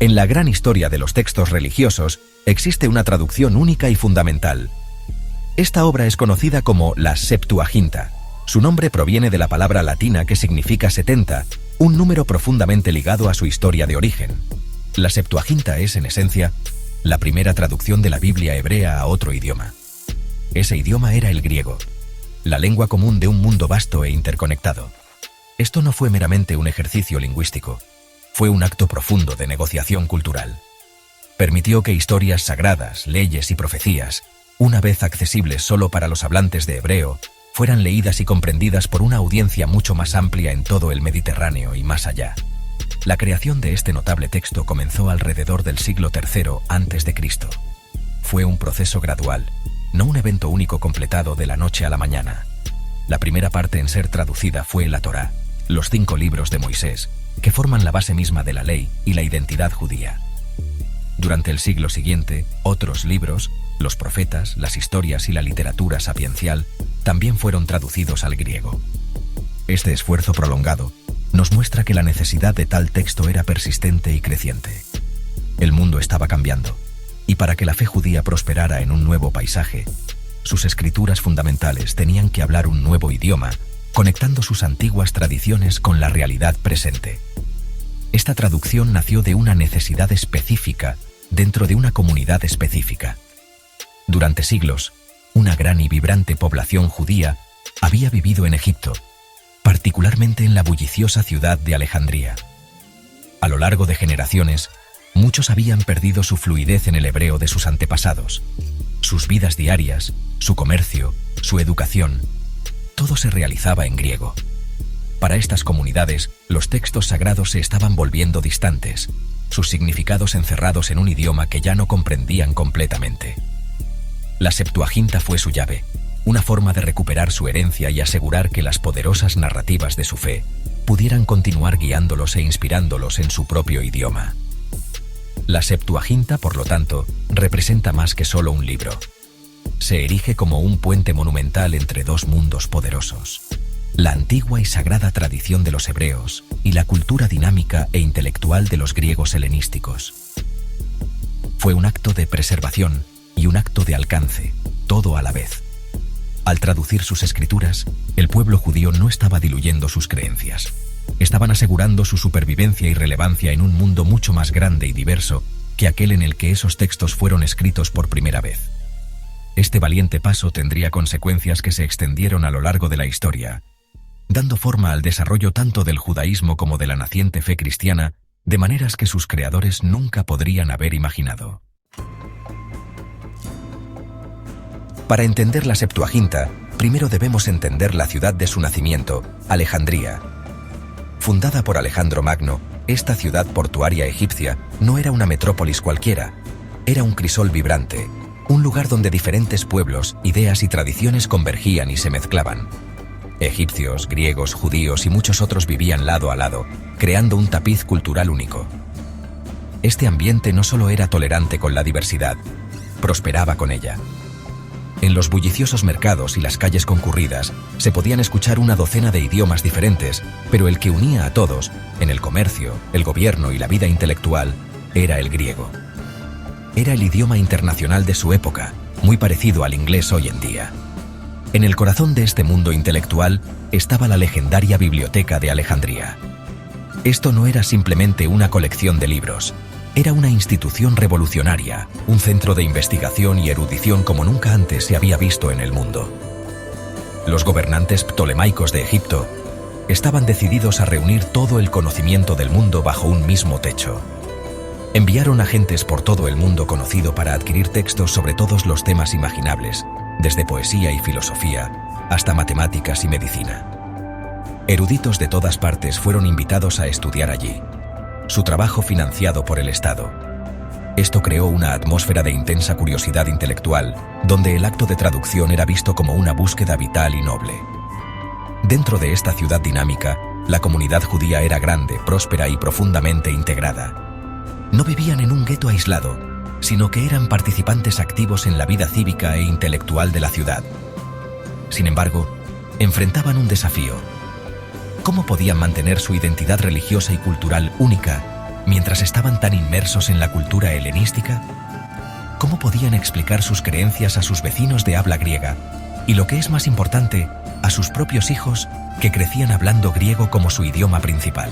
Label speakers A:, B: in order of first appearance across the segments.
A: En la gran historia de los textos religiosos existe una traducción única y fundamental. Esta obra es conocida como la Septuaginta. Su nombre proviene de la palabra latina que significa 70, un número profundamente ligado a su historia de origen. La Septuaginta es, en esencia, la primera traducción de la Biblia hebrea a otro idioma. Ese idioma era el griego, la lengua común de un mundo vasto e interconectado. Esto no fue meramente un ejercicio lingüístico, fue un acto profundo de negociación cultural. Permitió que historias sagradas, leyes y profecías, una vez accesibles solo para los hablantes de hebreo, fueran leídas y comprendidas por una audiencia mucho más amplia en todo el Mediterráneo y más allá. La creación de este notable texto comenzó alrededor del siglo III a.C. Fue un proceso gradual, no un evento único completado de la noche a la mañana. La primera parte en ser traducida fue la Torá, los 5 libros de Moisés, que forman la base misma de la ley y la identidad judía. Durante el siglo siguiente, otros libros, los profetas, las historias y la literatura sapiencial, también fueron traducidos al griego. Este esfuerzo prolongado nos muestra que la necesidad de tal texto era persistente y creciente. El mundo estaba cambiando, y para que la fe judía prosperara en un nuevo paisaje, sus escrituras fundamentales tenían que hablar un nuevo idioma, conectando sus antiguas tradiciones con la realidad presente. Esta traducción nació de una necesidad específica dentro de una comunidad específica. Durante siglos, una gran y vibrante población judía había vivido en Egipto, particularmente en la bulliciosa ciudad de Alejandría. A lo largo de generaciones, muchos habían perdido su fluidez en el hebreo de sus antepasados. Sus vidas diarias, su comercio, su educación, todo se realizaba en griego. Para estas comunidades, los textos sagrados se estaban volviendo distantes, sus significados encerrados en un idioma que ya no comprendían completamente. La Septuaginta fue su llave, una forma de recuperar su herencia y asegurar que las poderosas narrativas de su fe pudieran continuar guiándolos e inspirándolos en su propio idioma. La Septuaginta, por lo tanto, representa más que solo un libro. Se erige como un puente monumental entre dos mundos poderosos: la antigua y sagrada tradición de los hebreos y la cultura dinámica e intelectual de los griegos helenísticos. Fue un acto de preservación y un acto de alcance, todo a la vez. Al traducir sus escrituras, el pueblo judío no estaba diluyendo sus creencias. Estaban asegurando su supervivencia y relevancia en un mundo mucho más grande y diverso que aquel en el que esos textos fueron escritos por primera vez. Este valiente paso tendría consecuencias que se extendieron a lo largo de la historia, dando forma al desarrollo tanto del judaísmo como de la naciente fe cristiana, de maneras que sus creadores nunca podrían haber imaginado. Para entender la Septuaginta, primero debemos entender la ciudad de su nacimiento, Alejandría. Fundada por Alejandro Magno, esta ciudad portuaria egipcia no era una metrópolis cualquiera, era un crisol vibrante, un lugar donde diferentes pueblos, ideas y tradiciones convergían y se mezclaban. Egipcios, griegos, judíos y muchos otros vivían lado a lado, creando un tapiz cultural único. Este ambiente no solo era tolerante con la diversidad, prosperaba con ella. En los bulliciosos mercados y las calles concurridas se podían escuchar una docena de idiomas diferentes, pero el que unía a todos, en el comercio, el gobierno y la vida intelectual, era el griego. Era el idioma internacional de su época, muy parecido al inglés hoy en día. En el corazón de este mundo intelectual estaba la legendaria Biblioteca de Alejandría. Esto no era simplemente una colección de libros, era una institución revolucionaria, un centro de investigación y erudición como nunca antes se había visto en el mundo. Los gobernantes ptolemaicos de Egipto estaban decididos a reunir todo el conocimiento del mundo bajo un mismo techo. Enviaron agentes por todo el mundo conocido para adquirir textos sobre todos los temas imaginables, desde poesía y filosofía hasta matemáticas y medicina. Eruditos de todas partes fueron invitados a estudiar allí. Su trabajo financiado por el Estado. Esto creó una atmósfera de intensa curiosidad intelectual, donde el acto de traducción era visto como una búsqueda vital y noble. Dentro de esta ciudad dinámica, la comunidad judía era grande, próspera y profundamente integrada. No vivían en un gueto aislado, sino que eran participantes activos en la vida cívica e intelectual de la ciudad. Sin embargo, enfrentaban un desafío. ¿Cómo podían mantener su identidad religiosa y cultural única mientras estaban tan inmersos en la cultura helenística? ¿Cómo podían explicar sus creencias a sus vecinos de habla griega y, lo que es más importante, a sus propios hijos que crecían hablando griego como su idioma principal?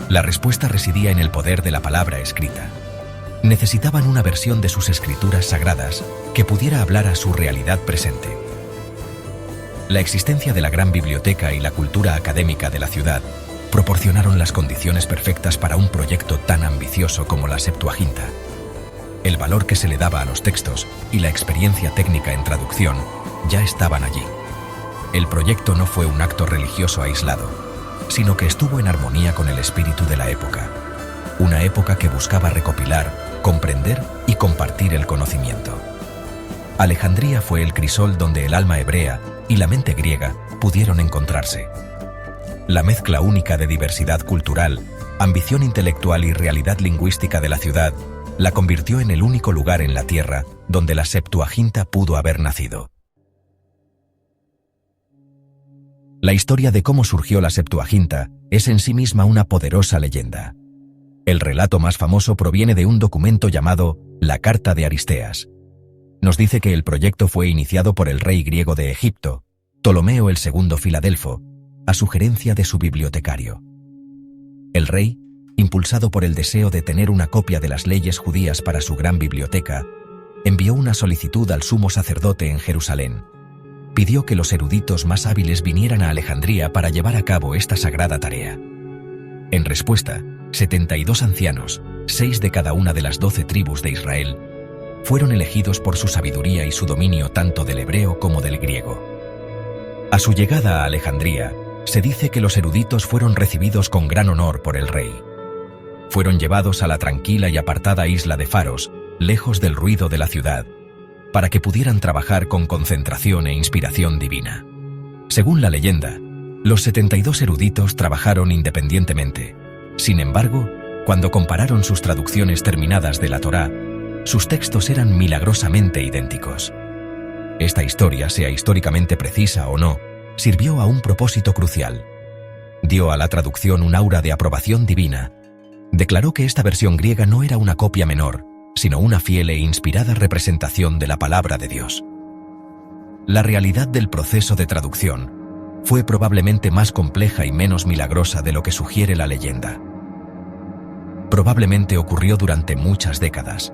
A: La respuesta residía en el poder de la palabra escrita. Necesitaban una versión de sus escrituras sagradas que pudiera hablar a su realidad presente. La existencia de la gran biblioteca y la cultura académica de la ciudad proporcionaron las condiciones perfectas para un proyecto tan ambicioso como la Septuaginta. El valor que se le daba a los textos y la experiencia técnica en traducción ya estaban allí. El proyecto no fue un acto religioso aislado, sino que estuvo en armonía con el espíritu de la época. Una época que buscaba recopilar, comprender y compartir el conocimiento. Alejandría fue el crisol donde el alma hebrea y la mente griega pudieron encontrarse. La mezcla única de diversidad cultural, ambición intelectual y realidad lingüística de la ciudad la convirtió en el único lugar en la tierra donde la Septuaginta pudo haber nacido. La historia de cómo surgió la Septuaginta es en sí misma una poderosa leyenda. El relato más famoso proviene de un documento llamado la Carta de Aristeas. Nos dice que el proyecto fue iniciado por el rey griego de Egipto, Ptolomeo II Filadelfo, a sugerencia de su bibliotecario. El rey, impulsado por el deseo de tener una copia de las leyes judías para su gran biblioteca, envió una solicitud al sumo sacerdote en Jerusalén. Pidió que los eruditos más hábiles vinieran a Alejandría para llevar a cabo esta sagrada tarea. En respuesta, 72 ancianos, 6 de cada una de las 12 tribus de Israel, fueron elegidos por su sabiduría y su dominio tanto del hebreo como del griego. A su llegada a Alejandría, se dice que los eruditos fueron recibidos con gran honor por el rey. Fueron llevados a la tranquila y apartada isla de Faros, lejos del ruido de la ciudad, para que pudieran trabajar con concentración e inspiración divina. Según la leyenda, los 72 eruditos trabajaron independientemente. Sin embargo, cuando compararon sus traducciones terminadas de la Torá, sus textos eran milagrosamente idénticos. Esta historia, sea históricamente precisa o no, sirvió a un propósito crucial. Dio a la traducción un aura de aprobación divina. Declaró que esta versión griega no era una copia menor, sino una fiel e inspirada representación de la palabra de Dios. La realidad del proceso de traducción fue probablemente más compleja y menos milagrosa de lo que sugiere la leyenda. Probablemente ocurrió durante muchas décadas,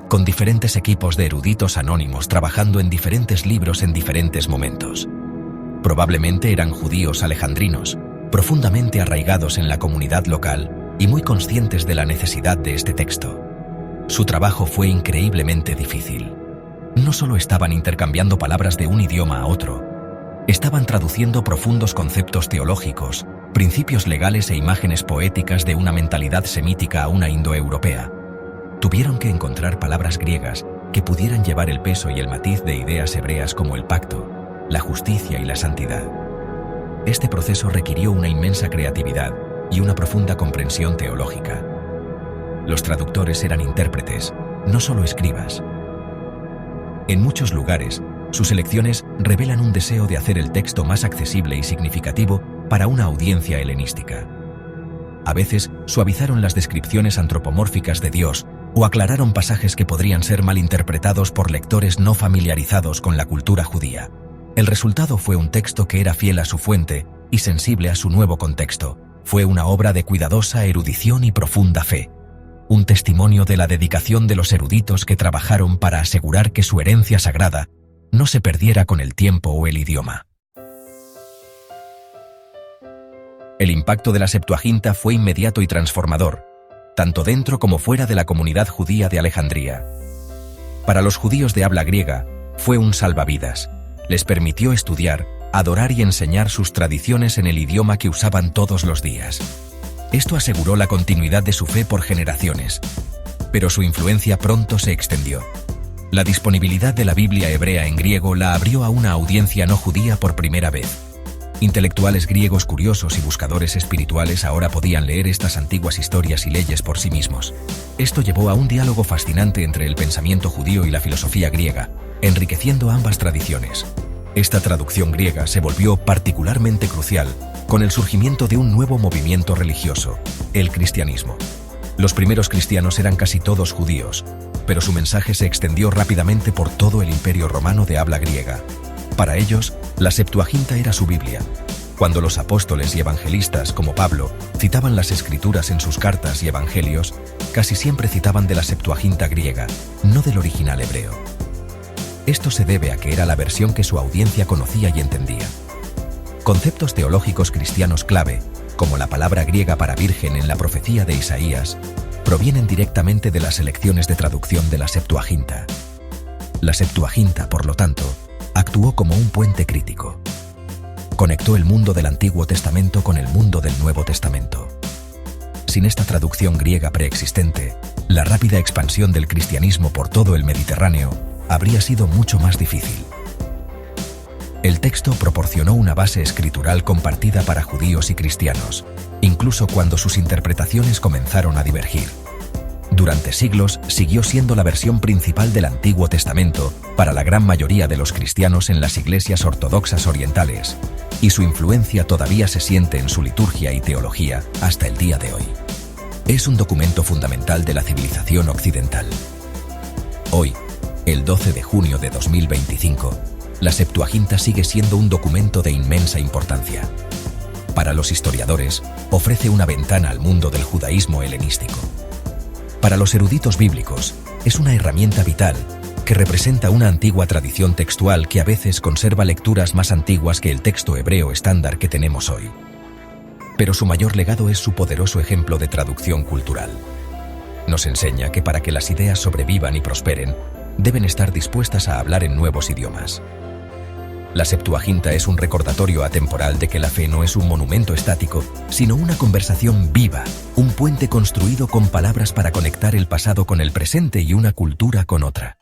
A: con diferentes equipos de eruditos anónimos trabajando en diferentes libros en diferentes momentos. Probablemente eran judíos alejandrinos, profundamente arraigados en la comunidad local y muy conscientes de la necesidad de este texto. Su trabajo fue increíblemente difícil. No solo estaban intercambiando palabras de un idioma a otro, estaban traduciendo profundos conceptos teológicos, principios legales e imágenes poéticas de una mentalidad semítica a una indoeuropea. Tuvieron que encontrar palabras griegas que pudieran llevar el peso y el matiz de ideas hebreas como el pacto, la justicia y la santidad. Este proceso requirió una inmensa creatividad y una profunda comprensión teológica. Los traductores eran intérpretes, no solo escribas. En muchos lugares, sus elecciones revelan un deseo de hacer el texto más accesible y significativo para una audiencia helenística. A veces, suavizaron las descripciones antropomórficas de Dios o aclararon pasajes que podrían ser malinterpretados por lectores no familiarizados con la cultura judía. El resultado fue un texto que era fiel a su fuente y sensible a su nuevo contexto. Fue una obra de cuidadosa erudición y profunda fe. Un testimonio de la dedicación de los eruditos que trabajaron para asegurar que su herencia sagrada no se perdiera con el tiempo o el idioma. El impacto de la Septuaginta fue inmediato y transformador, tanto dentro como fuera de la comunidad judía de Alejandría. Para los judíos de habla griega, fue un salvavidas. Les permitió estudiar, adorar y enseñar sus tradiciones en el idioma que usaban todos los días. Esto aseguró la continuidad de su fe por generaciones, pero su influencia pronto se extendió. La disponibilidad de la Biblia hebrea en griego la abrió a una audiencia no judía por primera vez. Intelectuales griegos curiosos y buscadores espirituales ahora podían leer estas antiguas historias y leyes por sí mismos. Esto llevó a un diálogo fascinante entre el pensamiento judío y la filosofía griega, enriqueciendo ambas tradiciones. Esta traducción griega se volvió particularmente crucial con el surgimiento de un nuevo movimiento religioso, el cristianismo. Los primeros cristianos eran casi todos judíos, pero su mensaje se extendió rápidamente por todo el Imperio Romano de habla griega. Para ellos, la Septuaginta era su Biblia. Cuando los apóstoles y evangelistas, como Pablo, citaban las Escrituras en sus cartas y evangelios, casi siempre citaban de la Septuaginta griega, no del original hebreo. Esto se debe a que era la versión que su audiencia conocía y entendía. Conceptos teológicos cristianos clave, como la palabra griega para virgen en la profecía de Isaías, provienen directamente de las selecciones de traducción de la Septuaginta. La Septuaginta, por lo tanto, actuó como un puente crítico. Conectó el mundo del Antiguo Testamento con el mundo del Nuevo Testamento. Sin esta traducción griega preexistente, la rápida expansión del cristianismo por todo el Mediterráneo habría sido mucho más difícil. El texto proporcionó una base escritural compartida para judíos y cristianos, incluso cuando sus interpretaciones comenzaron a divergir. Durante siglos siguió siendo la versión principal del Antiguo Testamento para la gran mayoría de los cristianos en las iglesias ortodoxas orientales, y su influencia todavía se siente en su liturgia y teología hasta el día de hoy. Es un documento fundamental de la civilización occidental. Hoy, el 12 de junio de 2025, la Septuaginta sigue siendo un documento de inmensa importancia. Para los historiadores, ofrece una ventana al mundo del judaísmo helenístico. Para los eruditos bíblicos, es una herramienta vital que representa una antigua tradición textual que a veces conserva lecturas más antiguas que el texto hebreo estándar que tenemos hoy. Pero su mayor legado es su poderoso ejemplo de traducción cultural. Nos enseña que para que las ideas sobrevivan y prosperen, deben estar dispuestas a hablar en nuevos idiomas. La Septuaginta es un recordatorio atemporal de que la fe no es un monumento estático, sino una conversación viva, un puente construido con palabras para conectar el pasado con el presente y una cultura con otra.